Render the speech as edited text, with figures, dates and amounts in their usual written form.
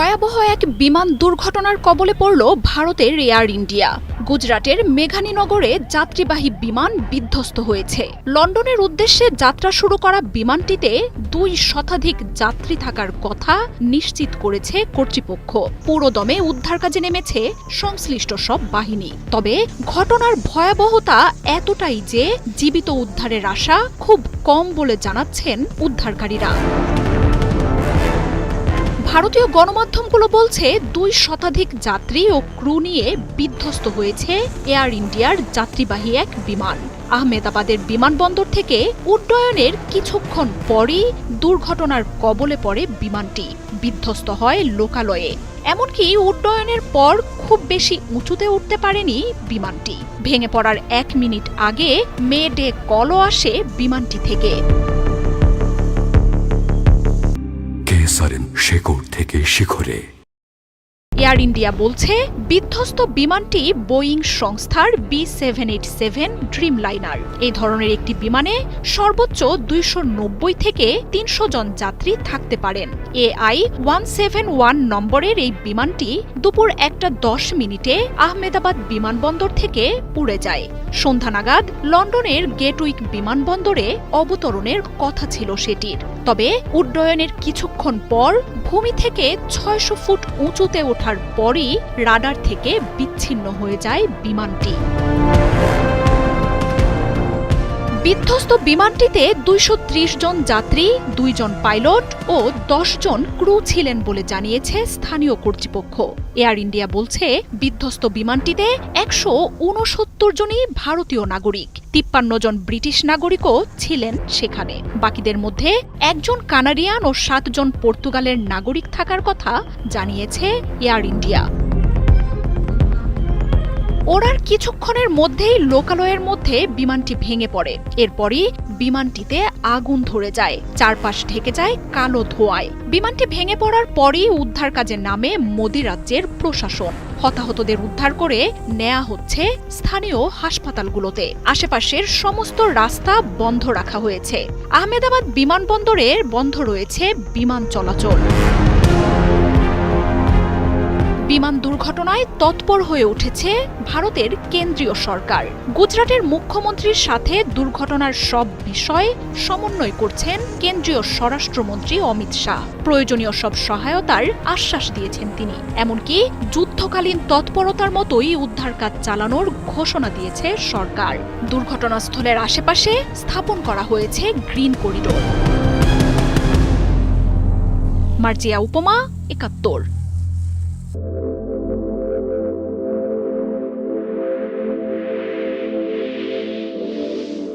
ভয়াবহ এক বিমান দুর্ঘটনার কবলে পড়ল ভারতের এয়ার ইন্ডিয়া। গুজরাটের মেঘানীনগরে যাত্রীবাহী বিমান বিধ্বস্ত হয়েছে। লন্ডনের উদ্দেশ্যে যাত্রা শুরু করা বিমানটিতে 2 শতাধিক যাত্রী থাকার কথা নিশ্চিত করেছে কর্তৃপক্ষ। পুরোদমে উদ্ধার কাজে নেমেছে সংশ্লিষ্ট সব বাহিনী। তবে ঘটনার ভয়াবহতা এতটাই যে জীবিত উদ্ধারের আশা খুব কম বলে জানাচ্ছেন উদ্ধারকারীরা। ভারতীয় গণমাধ্যমগুলো বলছে 2 শতাধিক যাত্রী ও ক্রু নিয়ে বিধ্বস্ত হয়েছে এয়ার ইন্ডিয়ার যাত্রীবাহী এক বিমান। আহমেদাবাদের বিমানবন্দর থেকে উড্ডয়নের কিছুক্ষণ পরই দুর্ঘটনার কবলে পড়ে বিমানটি। বিধ্বস্ত হয় লোকালয়ে। এমনকি উড্ডয়নের পর খুব বেশি উঁচুতে উঠতে পারেনি বিমানটি। ভেঙে পড়ার 1 মিনিট আগে মে ডে কলও আসে বিমানটি থেকে। শেকড় থেকে শিখরে। এয়ার ইন্ডিয়া বলছে বিধ্বস্ত বিমানটি বোয়িং সংস্থার B787 ড্রিমলাইনার। এই ধরনের একটি বিমানে সর্বোচ্চ 290 থেকে 300 জন যাত্রী থাকতে পারেন। AI-171 নম্বরের এই বিমানটি দুপুর 1:10 আহমেদাবাদ বিমানবন্দর থেকে উড়ে যায়। সন্ধ্যা নাগাদ লন্ডনের গেটউইক বিমানবন্দরে অবতরণের কথা ছিল সেটির। তবে উড্ডয়নের কিছুক্ষণ পর ভূমি থেকে 600 ফুট উঁচুতে ওঠার পরই রাডার থেকে বিচ্ছিন্ন হয়ে যায় বিমানটি। বিধ্বস্ত বিমানটিতে 230 জন যাত্রী, 2 জন পাইলট ও 10 জন ক্রু ছিলেন বলে জানিয়েছে স্থানীয় কর্তৃপক্ষ। এয়ার ইন্ডিয়া বলছে বিধ্বস্ত বিমানটিতে 169 জনই ভারতীয় নাগরিক, 53 জন ব্রিটিশ নাগরিকও ছিলেন সেখানে। বাকিদের মধ্যে 1 জন কানাডিয়ান ও 7 জন পর্তুগালের নাগরিক থাকার কথা জানিয়েছে এয়ার ইন্ডিয়া। ওড়ার কিছুক্ষণের মধ্যেই লোকালয়ের মধ্যে বিমানটি ভেঙে পড়ে। এরপরই বিমানটিতে আগুন ধরে যায়, চারপাশ ঢেকে যায় কালো ধোঁয়ায়। বিমানটি ভেঙে পড়ার পরই উদ্ধার কাজে নামে মোদি রাজ্যের প্রশাসন। হতাহতদের উদ্ধার করে নেওয়া হচ্ছে স্থানীয় হাসপাতালগুলোতে। আশেপাশের সমস্ত রাস্তা বন্ধ রাখা হয়েছে। আহমেদাবাদ বিমানবন্দরে বন্ধ রয়েছে বিমান চলাচল। বিমান দুর্ঘটনায় তৎপর হয়ে উঠেছে ভারতের কেন্দ্রীয় সরকার। গুজরাটের মুখ্যমন্ত্রীর সাথে দুর্ঘটনার সব বিষয় সমন্বয় করছেন কেন্দ্রীয় স্বরাষ্ট্রমন্ত্রী অমিত শাহ। প্রয়োজনীয় সব সহায়তার আশ্বাস দিয়েছেন তিনি। এমনকি যুদ্ধকালীন তৎপরতার মতোই উদ্ধার কাজ চালানোর ঘোষণা দিয়েছে সরকার। দুর্ঘটনাস্থলের আশেপাশে স্থাপন করা হয়েছে গ্রিন করিডোর। মার্জিয়া উপমা, 71।